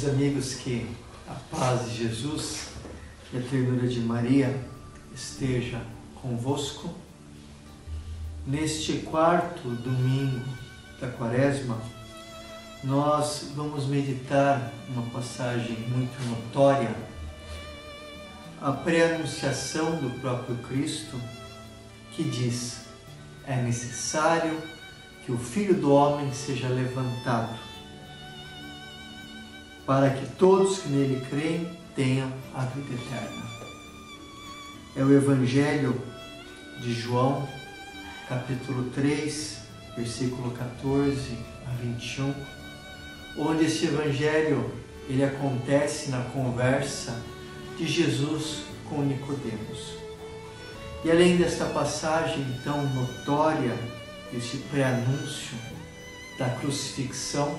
Queridos amigos, que a paz de Jesus e a ternura de Maria esteja convosco. Neste quarto domingo da Quaresma, nós vamos meditar uma passagem muito notória, a pré-anunciação do próprio Cristo, que diz: é necessário que o Filho do Homem seja levantado, para que todos que nele creem tenham a vida eterna. É o Evangelho de João, capítulo 3, versículo 14 a 21, onde esse Evangelho ele acontece na conversa de Jesus com Nicodemos. E além desta passagem tão notória, esse pré-anúncio da crucifixão,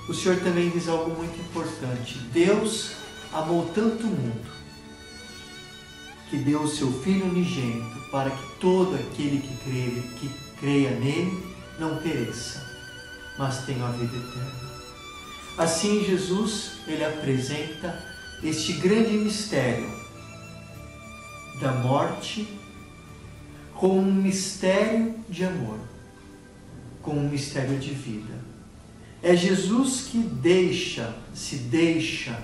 o Senhor também diz algo muito importante. Deus amou tanto o mundo que deu o seu Filho unigênito para que todo aquele que creia nele não pereça, mas tenha a vida eterna. Assim Jesus ele apresenta este grande mistério da morte como um mistério de amor, como um mistério de vida. É Jesus que se deixa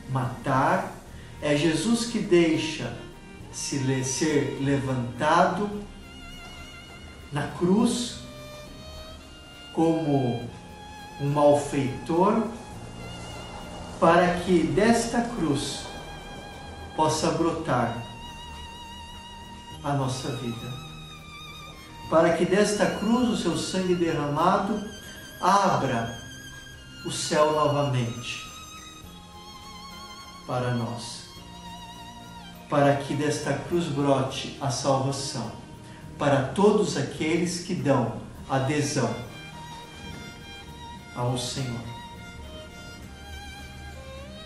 matar, é Jesus que deixa ser levantado na cruz como um malfeitor, para que desta cruz possa brotar a nossa vida, para que desta cruz o seu sangue derramado abra o céu novamente para nós, para que desta cruz brote a salvação para todos aqueles que dão adesão ao Senhor.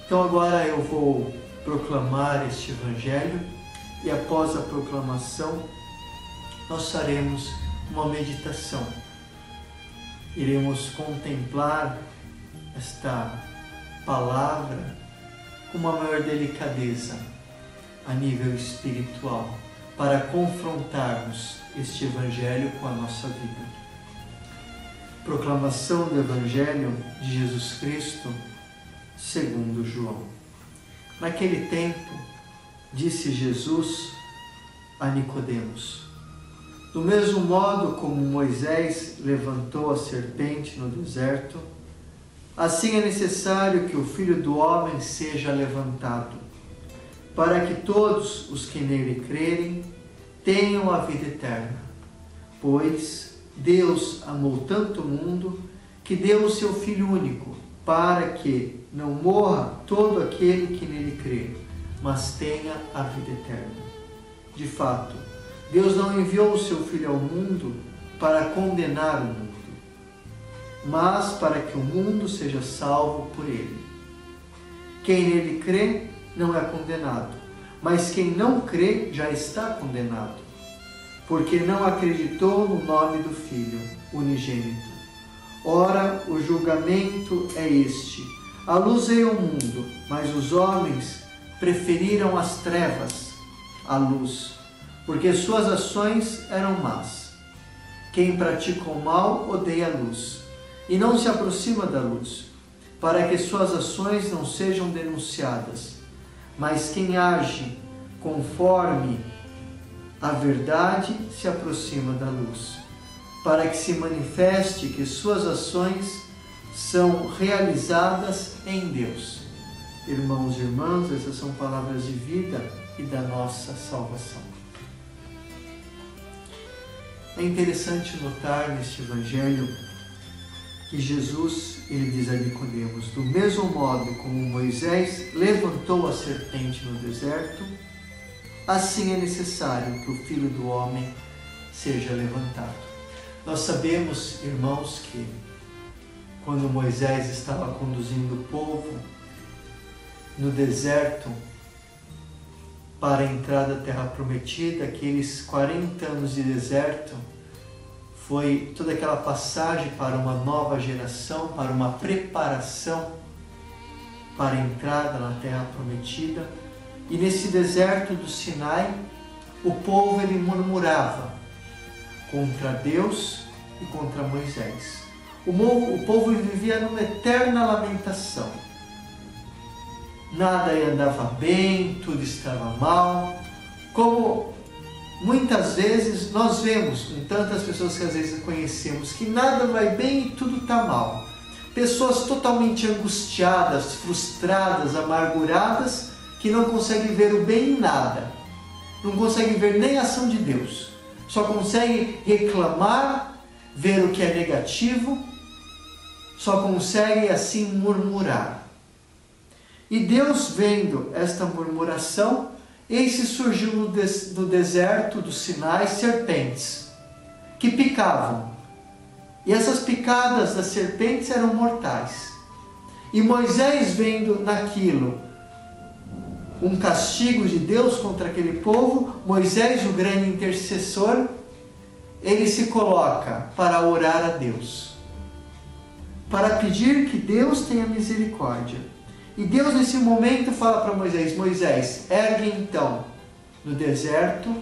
Então agora eu vou proclamar este Evangelho e após a proclamação nós faremos uma meditação. Iremos contemplar esta palavra com uma maior delicadeza a nível espiritual, para confrontarmos este Evangelho com a nossa vida. Proclamação do Evangelho de Jesus Cristo segundo João. Naquele tempo, disse Jesus a Nicodemos: do mesmo modo como Moisés levantou a serpente no deserto, assim é necessário que o Filho do Homem seja levantado, para que todos os que nele crerem tenham a vida eterna. Pois Deus amou tanto o mundo que deu o seu Filho único, para que não morra todo aquele que nele crê, mas tenha a vida eterna. De fato, Deus não enviou o seu Filho ao mundo para condenar o mundo, mas para que o mundo seja salvo por ele. Quem nele crê não é condenado, mas quem não crê já está condenado, porque não acreditou no nome do Filho unigênito. Ora, o julgamento é este: a luz veio ao mundo, mas os homens preferiram as trevas à luz, porque suas ações eram más. Quem pratica o mal odeia a luz e não se aproxima da luz, para que suas ações não sejam denunciadas. Mas quem age conforme a verdade se aproxima da luz, para que se manifeste que suas ações são realizadas em Deus. Irmãos e irmãs, essas são palavras de vida e da nossa salvação. É interessante notar neste Evangelho que Jesus ele diz a Nicodemos: do mesmo modo como Moisés levantou a serpente no deserto, assim é necessário que o Filho do Homem seja levantado. Nós sabemos, irmãos, que quando Moisés estava conduzindo o povo no deserto para a entrada da Terra Prometida, aqueles 40 anos de deserto, foi toda aquela passagem para uma nova geração, para uma preparação para a entrada na terra prometida. E nesse deserto do Sinai, o povo ele murmurava contra Deus e contra Moisés. O povo vivia numa eterna lamentação. Nada andava bem, tudo estava mal. Como muitas vezes nós vemos com tantas pessoas que às vezes conhecemos, que nada vai bem e tudo está mal. Pessoas totalmente angustiadas, frustradas, amarguradas, que não conseguem ver o bem em nada. Não conseguem ver nem a ação de Deus. Só conseguem reclamar, ver o que é negativo, só conseguem assim murmurar. E Deus, vendo esta murmuração, eis que surgiu no deserto do Sinai serpentes que picavam. E essas picadas das serpentes eram mortais. E Moisés, vendo naquilo um castigo de Deus contra aquele povo, Moisés, o grande intercessor, ele se coloca para orar a Deus, para pedir que Deus tenha misericórdia. E Deus nesse momento fala para Moisés: Moisés, ergue então no deserto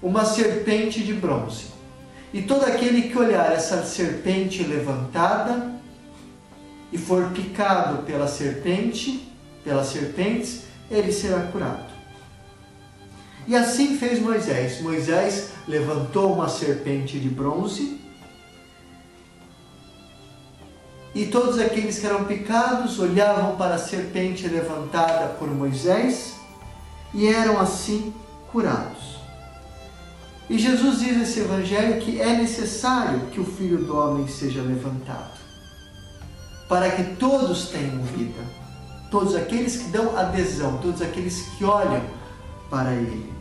uma serpente de bronze. E todo aquele que olhar essa serpente levantada e for picado pelas serpentes, ele será curado. E assim fez Moisés. Moisés levantou uma serpente de bronze e todos aqueles que eram picados olhavam para a serpente levantada por Moisés e eram assim curados. E Jesus diz nesse evangelho que é necessário que o Filho do Homem seja levantado, para que todos tenham vida, todos aqueles que dão adesão, todos aqueles que olham para Ele.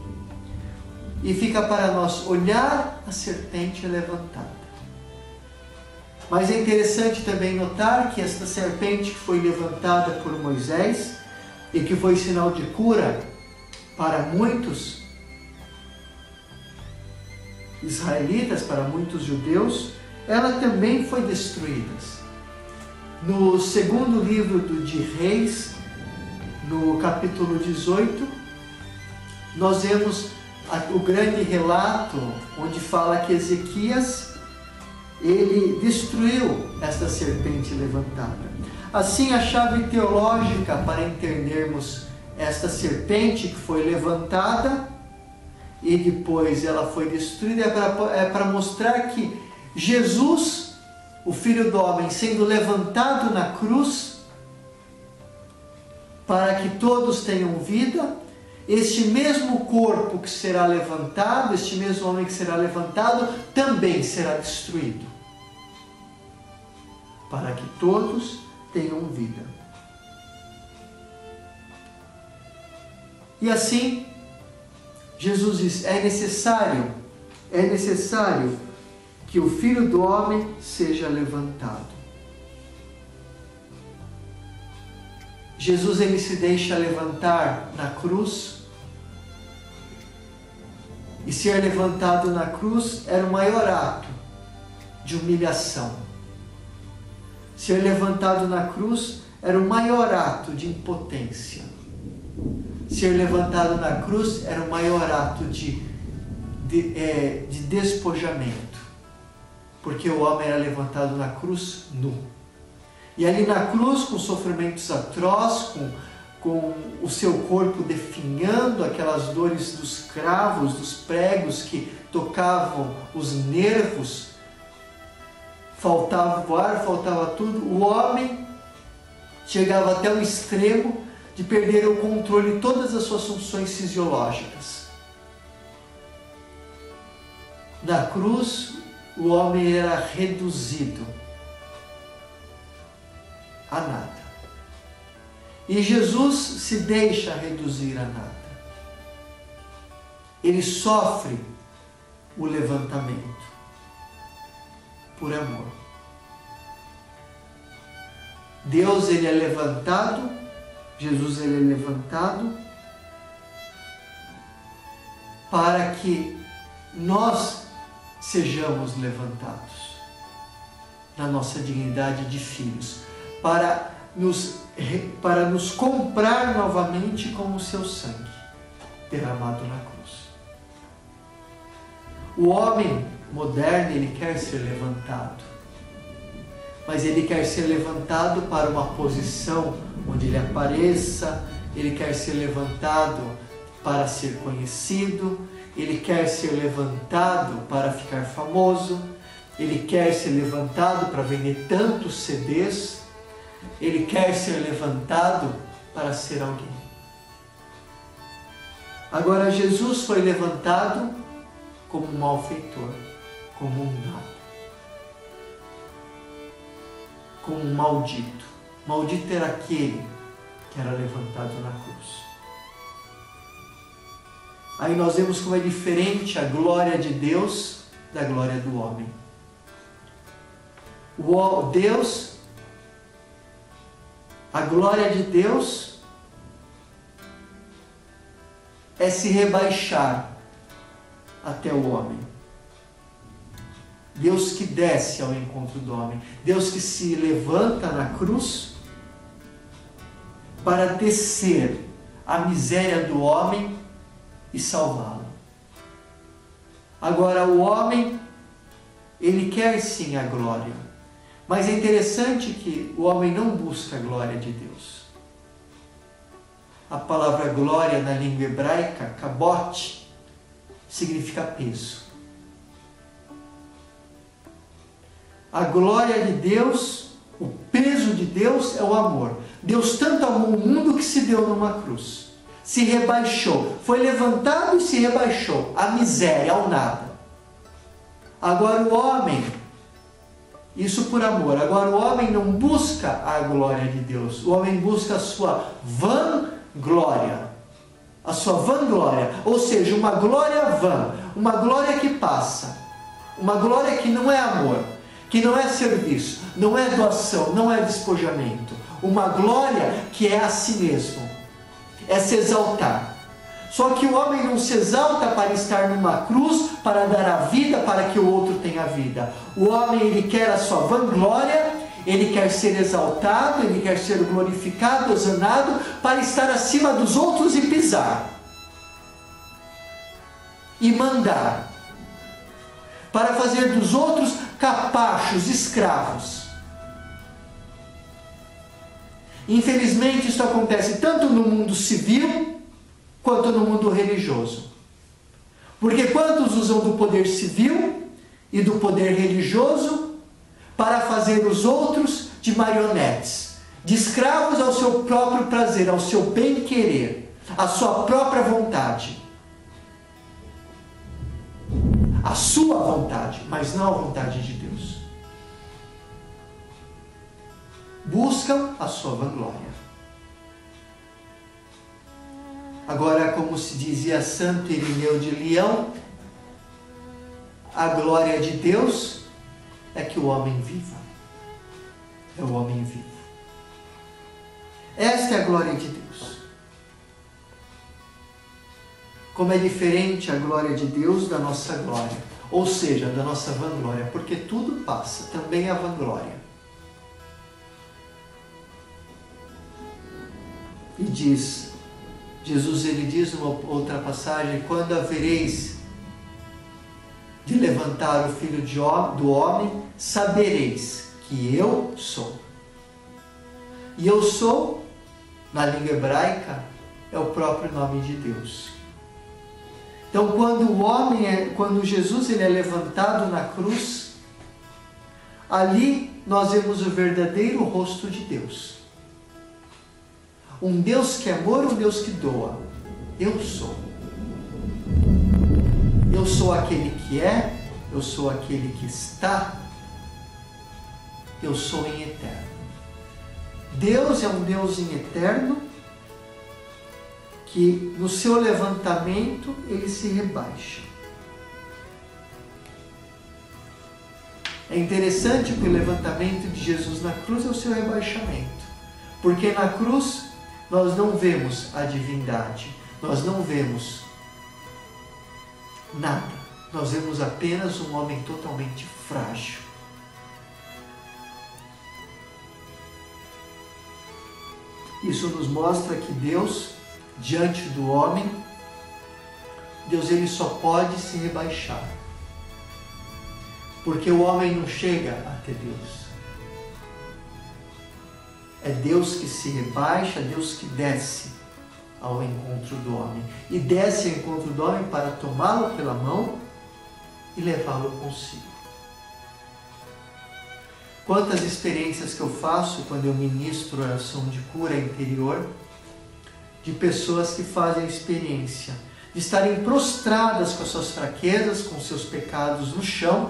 E fica para nós olhar a serpente levantada. Mas é interessante também notar que esta serpente que foi levantada por Moisés e que foi sinal de cura para muitos israelitas, para muitos judeus, ela também foi destruída. No segundo livro de Reis, no capítulo 18, nós vemos o grande relato onde fala que Ezequias ele destruiu esta serpente levantada. Assim, a chave teológica para entendermos esta serpente que foi levantada e depois ela foi destruída é para mostrar que Jesus, o Filho do Homem, sendo levantado na cruz para que todos tenham vida, este mesmo corpo que será levantado, este mesmo homem que será levantado, também será destruído, para que todos tenham vida. E assim, Jesus diz: é necessário que o Filho do Homem seja levantado. Jesus ele se deixa levantar na cruz, e ser levantado na cruz era o maior ato de humilhação. Ser levantado na cruz era o maior ato de impotência. Ser levantado na cruz era o maior ato de despojamento, porque o homem era levantado na cruz nu. E ali na cruz, com sofrimentos atrozes, com o seu corpo definhando, aquelas dores dos cravos, dos pregos que tocavam os nervos, faltava o ar, faltava tudo, o homem chegava até o extremo de perder o controle de todas as suas funções fisiológicas. Na cruz, o homem era reduzido a nada. E Jesus se deixa reduzir a nada. Ele sofre o levantamento por amor. Deus ele é levantado, Jesus ele é levantado para que nós sejamos levantados na nossa dignidade de filhos, para para nos comprar novamente com o seu sangue derramado na cruz. O homem moderno, ele quer ser levantado, mas ele quer ser levantado para uma posição onde ele apareça, ele quer ser levantado para ser conhecido, ele quer ser levantado para ficar famoso, ele quer ser levantado para vender tantos CDs, ele quer ser levantado para ser alguém. Agora, Jesus foi levantado como um malfeitor, como um nada, como um maldito. Maldito era aquele que era levantado na cruz. Aí nós vemos como é diferente a glória de Deus da glória do homem. A glória de Deus é se rebaixar até o homem. Deus que desce ao encontro do homem. Deus que se levanta na cruz para descer a miséria do homem e salvá-lo. Agora, o homem, ele quer sim a glória, mas é interessante que o homem não busca a glória de Deus. A palavra glória na língua hebraica, kabot, significa peso. A glória de Deus, o peso de Deus é o amor. Deus tanto amou o mundo que se deu numa cruz. Se rebaixou, foi levantado e se rebaixou à miséria, ao nada. Agora o homem, isso por amor, agora o homem não busca a glória de Deus, o homem busca a sua vanglória, ou seja, uma glória vã, uma glória que passa, uma glória que não é amor, que não é serviço, não é doação, não é despojamento, uma glória que é a si mesmo, é se exaltar. Só que o homem não se exalta para estar numa cruz, para dar a vida para que o outro tenha vida. O homem, ele quer a sua vanglória, ele quer ser exaltado, ele quer ser glorificado, exaltado, para estar acima dos outros e pisar. E mandar. Para fazer dos outros capachos, escravos. Infelizmente, isso acontece tanto no mundo civil, quanto no mundo religioso. Porque quantos usam do poder civil e do poder religioso para fazer os outros de marionetes, de escravos ao seu próprio prazer, ao seu bem-querer, à sua própria vontade. A sua vontade, mas não a vontade de Deus. Buscam a sua vanglória. Agora, como se dizia Santo Irineu de Leão, a glória de Deus é que o homem viva. É o homem vivo. Esta é a glória de Deus. Como é diferente a glória de Deus da nossa glória, ou seja, da nossa vanglória, porque tudo passa, também a vanglória. E Jesus, ele diz numa outra passagem, quando havereis de levantar o Filho do Homem, sabereis que eu sou. E eu sou, na língua hebraica, é o próprio nome de Deus. Então, quando Jesus ele é levantado na cruz, ali nós vemos o verdadeiro rosto de Deus. Um Deus que é amor, um Deus que doa. Eu sou. Eu sou aquele que é, eu sou aquele que está, eu sou em eterno. Deus é um Deus em eterno, que no seu levantamento ele se rebaixa. É interessante que o levantamento de Jesus na cruz é o seu rebaixamento, porque na cruz nós não vemos a divindade, nós não vemos nada, nós vemos apenas um homem totalmente frágil. Isso nos mostra que Deus, diante do homem, Deus ele só pode se rebaixar. Porque o homem não chega até Deus. É Deus que se rebaixa, Deus que desce ao encontro do homem. E desce ao encontro do homem para tomá-lo pela mão e levá-lo consigo. Quantas experiências que eu faço quando eu ministro oração de cura interior, de pessoas que fazem a experiência de estarem prostradas com as suas fraquezas, com seus pecados no chão,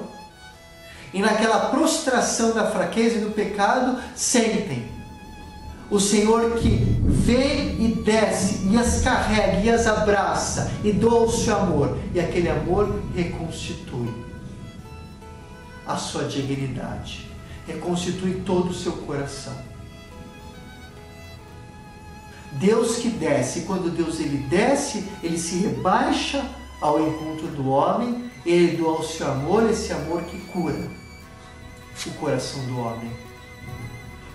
e naquela prostração da fraqueza e do pecado, sentem o Senhor que vem e desce, e as carrega, e as abraça, e doa o seu amor, e aquele amor reconstitui a sua dignidade, reconstitui todo o seu coração. Deus que desce, e quando Deus ele desce, ele se rebaixa ao encontro do homem, ele doa o seu amor, esse amor que cura o coração do homem.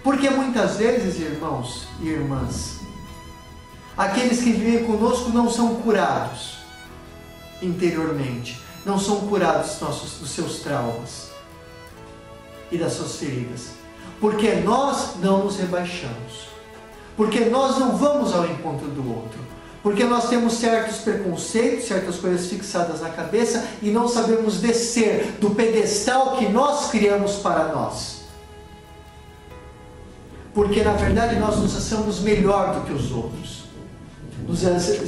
Porque muitas vezes, irmãos e irmãs, aqueles que vivem conosco não são curados interiormente, não são curados dos seus traumas e das suas feridas, porque nós não nos rebaixamos, porque nós não vamos ao encontro do outro, porque nós temos certos preconceitos, certas coisas fixadas na cabeça e não sabemos descer do pedestal que nós criamos para nós. Porque na verdade nós nos achamos melhor do que os outros, nos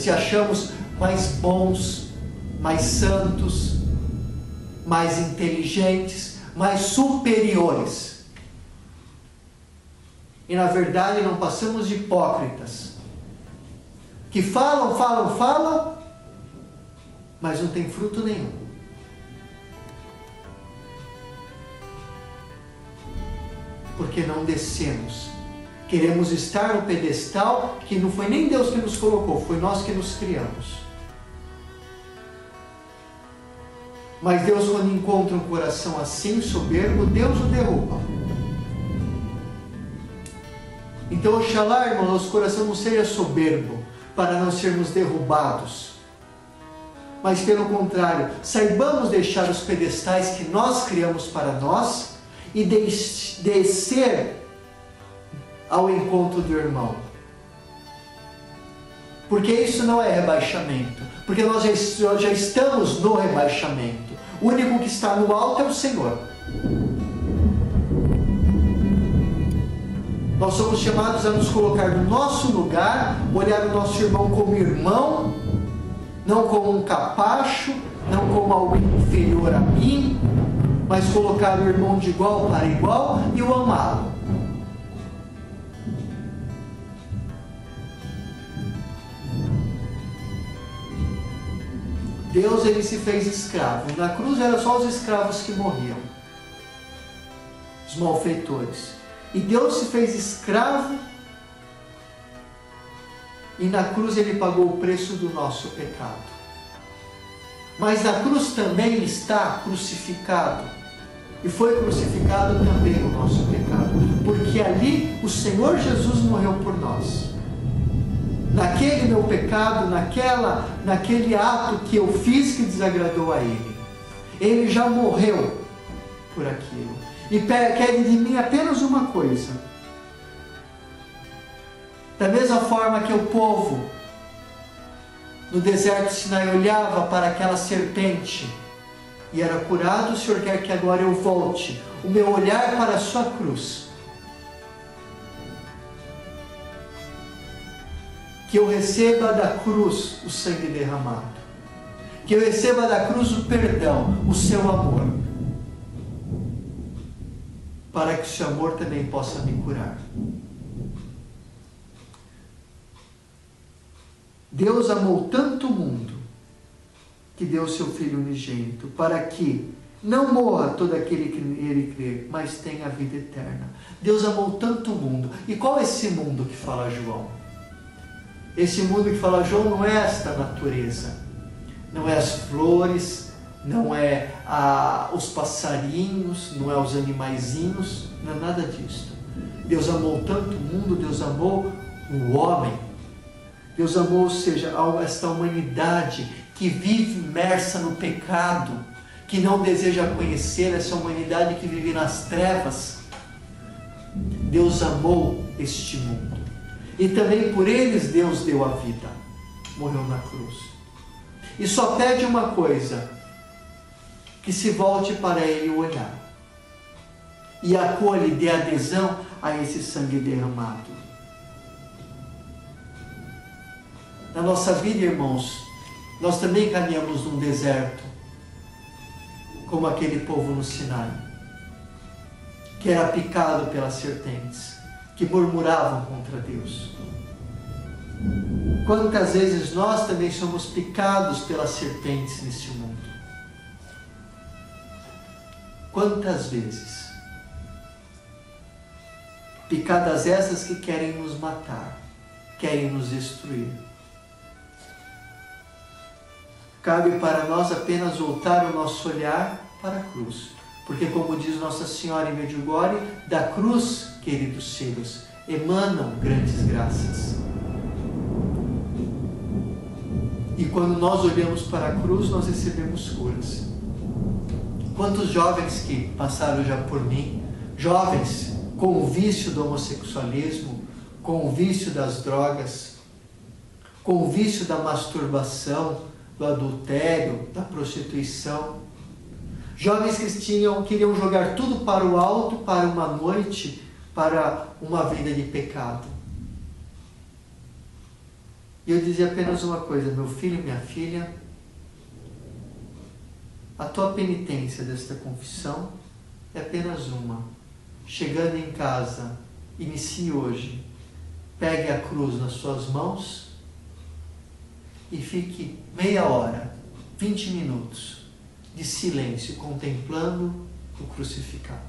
achamos mais bons, mais santos, mais inteligentes, mais superiores. E na verdade não passamos de hipócritas, que falam, mas não tem fruto nenhum. Porque não descemos. Queremos estar no pedestal que não foi nem Deus que nos colocou, foi nós que nos criamos. Mas Deus, quando encontra um coração assim, soberbo, Deus o derruba. Então, oxalá, irmão, nosso coração não seja soberbo, para não sermos derrubados. Mas, pelo contrário, saibamos deixar os pedestais que nós criamos para nós e descer ao encontro do irmão. Porque isso não é rebaixamento. Porque nós já estamos no rebaixamento. O único que está no alto é o Senhor. Nós somos chamados a nos colocar no nosso lugar, olhar o nosso irmão como irmão, não como um capacho, não como alguém inferior a mim, mas colocar o irmão de igual para igual e o amá-lo. Deus ele se fez escravo. Na cruz eram só os escravos que morriam, os malfeitores. E Deus se fez escravo e na cruz ele pagou o preço do nosso pecado. Mas na cruz também está crucificado. E foi crucificado também o nosso pecado. Porque ali o Senhor Jesus morreu por nós. Naquele meu pecado, naquele ato que eu fiz que desagradou a Ele. Ele já morreu por aquilo. E quer de mim apenas uma coisa. Da mesma forma que o povo no deserto de Sinai olhava para aquela serpente e era curado, o Senhor quer que agora eu volte o meu olhar para a sua cruz. Que eu receba da cruz o sangue derramado. Que eu receba da cruz o perdão, o seu amor. Para que o seu amor também possa me curar. Deus amou tanto o mundo que deu o seu Filho unigênito, para que não morra todo aquele que nele crer, mas tenha a vida eterna. Deus amou tanto o mundo. E qual é esse mundo que fala João? Esse mundo que fala João não é esta natureza, não é as flores, não é os passarinhos, não é os animaizinhos, não é nada disso. Deus amou tanto o mundo, Deus amou o homem. Deus amou, ou seja, esta humanidade que vive imersa no pecado, que não deseja conhecer, essa humanidade que vive nas trevas. Deus amou este mundo. E também por eles Deus deu a vida. Morreu na cruz. E só pede uma coisa: que se volte para Ele o olhar. E acolhe, dê adesão a esse sangue derramado. Na nossa vida, irmãos, nós também caminhamos num deserto, como aquele povo no Sinai, que era picado pelas serpentes, que murmuravam contra Deus. Quantas vezes nós também somos picados pelas serpentes neste mundo? Quantas vezes? Picadas essas que querem nos matar, querem nos destruir. Cabe para nós apenas voltar o nosso olhar para a cruz. Porque, como diz Nossa Senhora em Medjugorje, da cruz, queridos filhos, emanam grandes graças. E quando nós olhamos para a cruz, nós recebemos curas. Quantos jovens que passaram já por mim, jovens com o vício do homossexualismo, com o vício das drogas, com o vício da masturbação, do adultério, da prostituição. Jovens que queriam jogar tudo para o alto, para uma noite, para uma vida de pecado. E eu dizia apenas uma coisa: meu filho e minha filha, a tua penitência desta confissão é apenas uma. Chegando em casa, inicie hoje, pegue a cruz nas suas mãos e fique meia hora, 20 minutos de silêncio, contemplando o crucificado.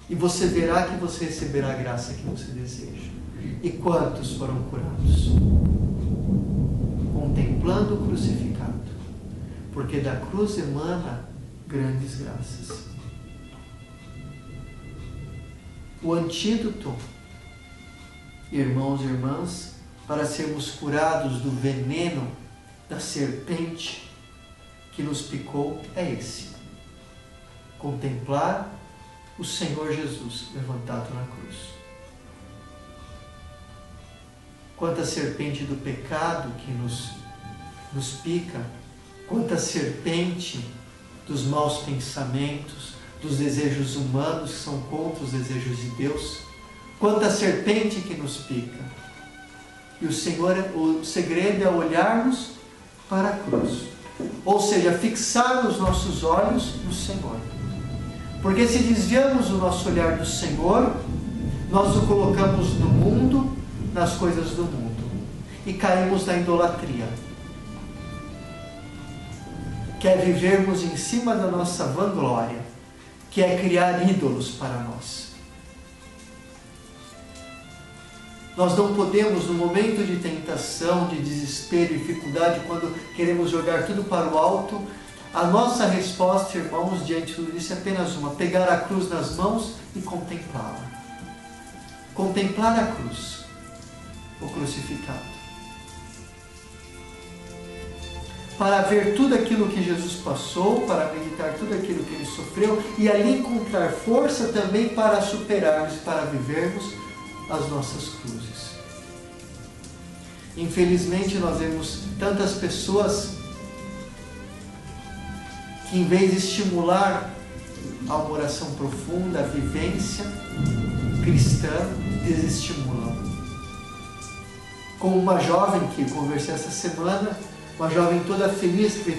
E você verá que você receberá a graça que você deseja. E quantos foram curados? Contemplando o crucificado. Porque da cruz emana grandes graças. O antídoto, irmãos e irmãs, para sermos curados do veneno da serpente que nos picou é esse: contemplar o Senhor Jesus levantado na cruz. Quanta serpente do pecado que nos pica, quanta serpente dos maus pensamentos, dos desejos humanos que são contra os desejos de Deus, quanta serpente que nos pica. E o segredo é olharmos para a cruz, ou seja, fixar os nossos olhos no Senhor. Porque se desviamos o nosso olhar do Senhor, nós o colocamos no mundo, nas coisas do mundo, e caímos na idolatria, que é vivermos em cima da nossa vanglória, que é criar ídolos para nós. Nós não podemos, no momento de tentação, de desespero e dificuldade, quando queremos jogar tudo para o alto, a nossa resposta, irmãos, diante de tudo isso é apenas uma: pegar a cruz nas mãos e contemplá-la. Contemplar a cruz, o crucificado. Para ver tudo aquilo que Jesus passou, para meditar tudo aquilo que Ele sofreu e ali encontrar força também para superarmos e para vivermos as nossas cruzes. Infelizmente nós vemos tantas pessoas que, em vez de estimular a uma oração profunda, a vivência cristã, desestimulam. Como uma jovem que conversei essa semana, uma jovem toda feliz, que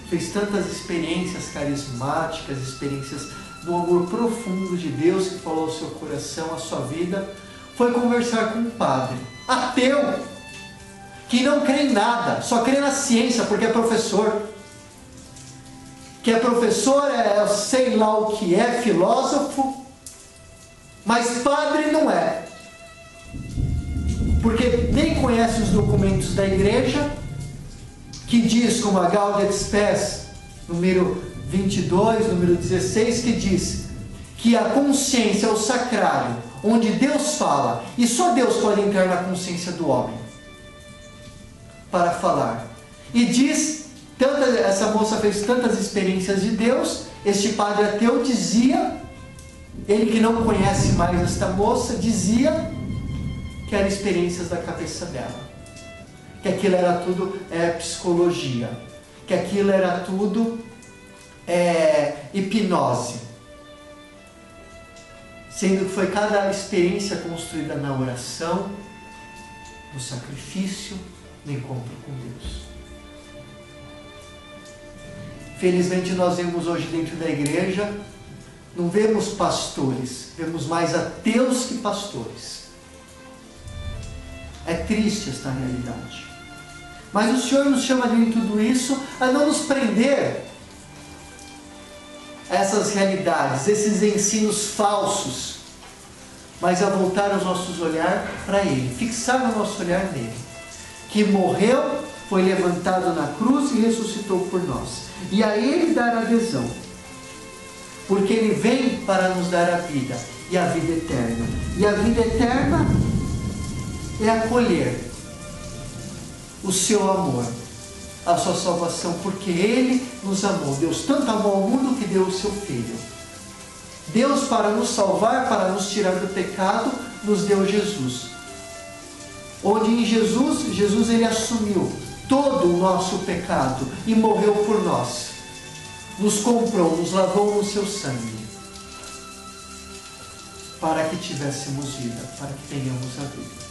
fez tantas experiências carismáticas, experiências do amor profundo de Deus que falou ao seu coração, à sua vida, foi conversar com um padre ateu, que não crê em nada, só crê na ciência porque é professor. Que é professor, sei lá o que é, filósofo, mas padre não é. Porque nem conhece os documentos da igreja, que diz, como a Gaudia et Spes, número 22, número 16, que diz que a consciência é o sacrário, onde Deus fala, e só Deus pode entrar na consciência do homem para falar. E diz, essa moça fez tantas experiências de Deus, este padre ateu dizia, ele que não conhece mais esta moça, dizia que eram experiências da cabeça dela, que aquilo era tudo psicologia, que aquilo era tudo hipnose, sendo que foi cada experiência construída na oração, no sacrifício, no encontro com Deus. Felizmente nós vemos hoje dentro da igreja, não vemos pastores, vemos mais ateus que pastores. É triste esta realidade. Mas o Senhor nos chama de tudo isso a não nos prender a essas realidades, esses ensinos falsos, mas a voltar os nossos olhares para Ele, fixar o nosso olhar nele, que morreu, foi levantado na cruz e ressuscitou por nós. E a Ele dar adesão, porque Ele vem para nos dar a vida, e a vida eterna. E a vida eterna é acolher o seu amor, a sua salvação, porque Ele nos amou. Deus tanto amou ao mundo que deu o seu Filho. Deus, para nos salvar, para nos tirar do pecado, nos deu Jesus. Onde em Jesus Ele assumiu todo o nosso pecado e morreu por nós. Nos comprou, nos lavou no seu sangue, para que tivéssemos vida, para que tenhamos a vida.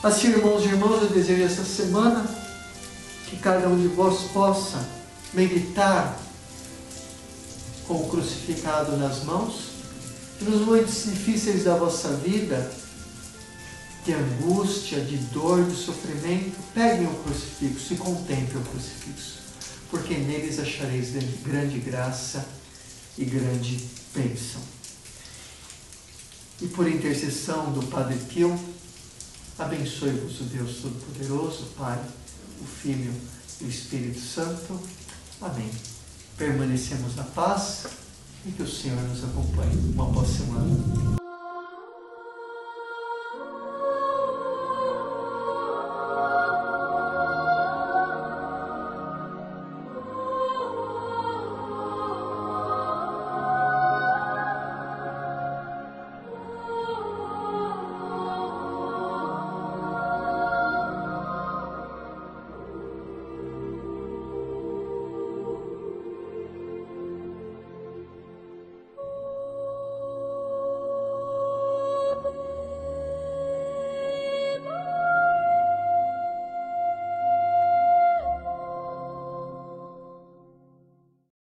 Assim, irmãos e irmãs, eu desejo essa semana que cada um de vós possa meditar com o crucificado nas mãos, e nos momentos difíceis da vossa vida, de angústia, de dor, de sofrimento, peguem o crucifixo e contemplem o crucifixo, porque neles achareis grande graça e grande bênção. E por intercessão do Padre Pio, abençoe-vos o Deus Todo-Poderoso, Pai, o Filho e o Espírito Santo. Amém. Permanecemos na paz e que o Senhor nos acompanhe. Uma boa semana.